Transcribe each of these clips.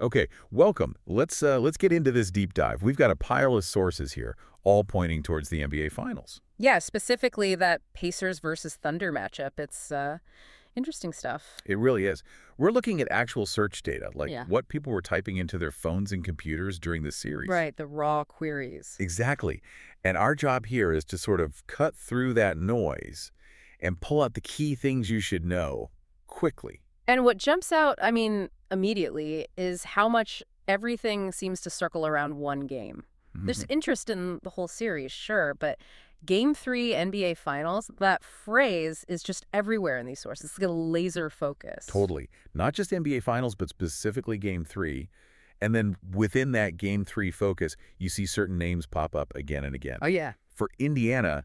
Okay, welcome. Let's get into this deep dive. We've got a pile of sources here, all pointing towards the NBA Finals. Yeah, specifically that Pacers versus Thunder matchup. It's interesting stuff. It really is. We're looking at actual search data, like Yeah. what people were typing into their phones and computers during the series. Right, the raw queries. Exactly. And our job here is to sort of cut through that noise and pull out the key things you should know quickly. And what jumps out, immediately, is how much everything seems to circle around one game. There's interest in the whole series, sure, but Game 3 NBA Finals, that phrase is just everywhere in these sources. It's like a laser focus. Totally. Not just NBA Finals, but specifically Game 3. And then within that Game 3 focus, you see certain names pop up again and again. Oh, yeah. For Indiana,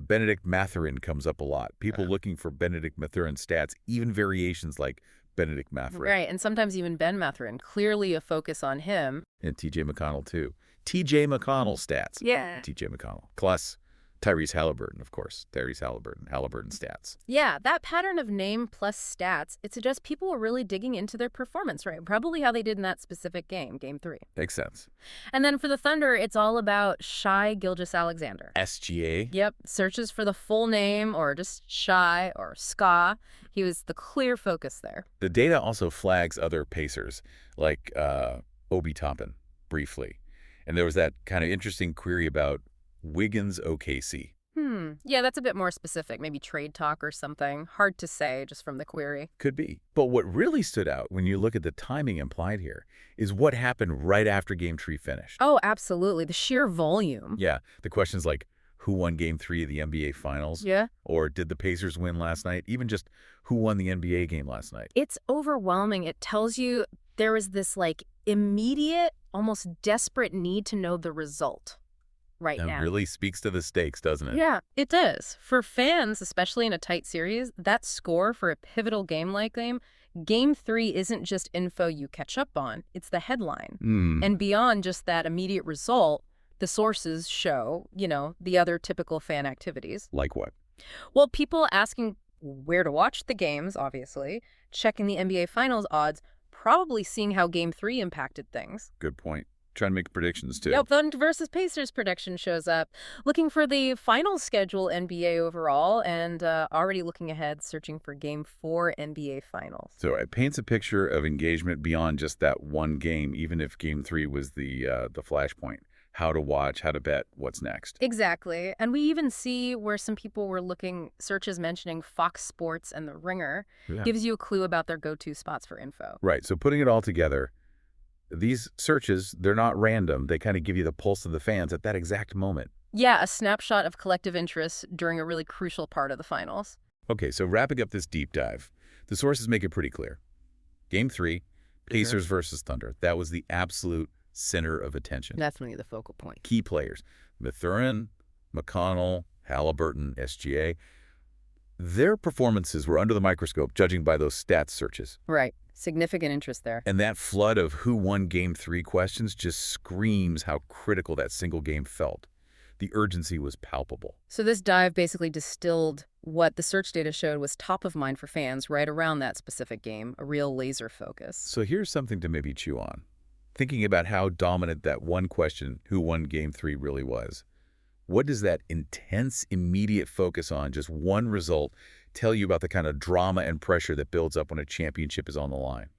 Benedict Mathurin comes up a lot. People looking for Benedict Mathurin stats, even variations like Benedict Mathurin. Right, and sometimes even Ben Mathurin. Clearly a focus on him. And TJ McConnell, too. TJ McConnell stats. Yeah. TJ McConnell. Plus Tyrese Halliburton, of course. Tyrese Halliburton stats. Yeah, that pattern of name plus stats, it suggests people were really digging into their performance, right? Probably how they did in that specific game, Game 3. Makes sense. And then for the Thunder, it's all about Shai Gilgeous-Alexander. SGA. Yep, searches for the full name or just Shai or Ska. He was the clear focus there. The data also flags other Pacers, like Obi Toppin, briefly. And there was that kind of interesting query about Wiggins OKC. Yeah, that's a bit more specific. Maybe trade talk or something. Hard to say just from the query. Could be. But what really stood out when you look at the timing implied here is what happened right after Game 3 finished. Oh, absolutely. The sheer volume. Yeah, the questions like, who won Game 3 of the NBA Finals? Yeah. Or did the Pacers win last night? Even just who won the NBA game last night? It's overwhelming. It tells you there was this immediate, almost desperate need to know the result right That now. really speaks to the stakes, doesn't it? Yeah, it does. For fans, especially in a tight series, that score for a pivotal game like Game 3 isn't just info you catch up on. It's the headline. And beyond just that immediate result, the sources show, the other typical fan activities. Like what? Well, people asking where to watch the games, obviously, checking the NBA Finals odds, probably seeing how Game 3 impacted things. Good point. Trying to make predictions, too. Yep, Thunder versus Pacers prediction shows up. Looking for the final schedule NBA overall and already looking ahead, searching for Game 4 NBA Finals. So it paints a picture of engagement beyond just that one game, even if Game 3 was the flashpoint. How to watch, how to bet, what's next. Exactly. And we even see where some people were looking, searches mentioning Fox Sports and The Ringer. Yeah. Gives you a clue about their go-to spots for info. Right. So putting it all together, these searches, they're not random. They kind of give you the pulse of the fans at that exact moment. Yeah, a snapshot of collective interest during a really crucial part of the finals. Okay, so wrapping up this deep dive, the sources make it pretty clear. Game 3, Pacers versus Thunder. That was the absolute center of attention. Definitely the focal point. Key players, Mathurin, McConnell, Halliburton, SGA. Their performances were under the microscope, judging by those stats searches. Right. Significant interest there. And that flood of who won Game 3 questions just screams how critical that single game felt. The urgency was palpable. So this dive basically distilled what the search data showed was top of mind for fans right around that specific game, a real laser focus. So here's something to maybe chew on. Thinking about how dominant that one question, who won Game 3, really was. What does that intense, immediate focus on just one result tell you about the kind of drama and pressure that builds up when a championship is on the line?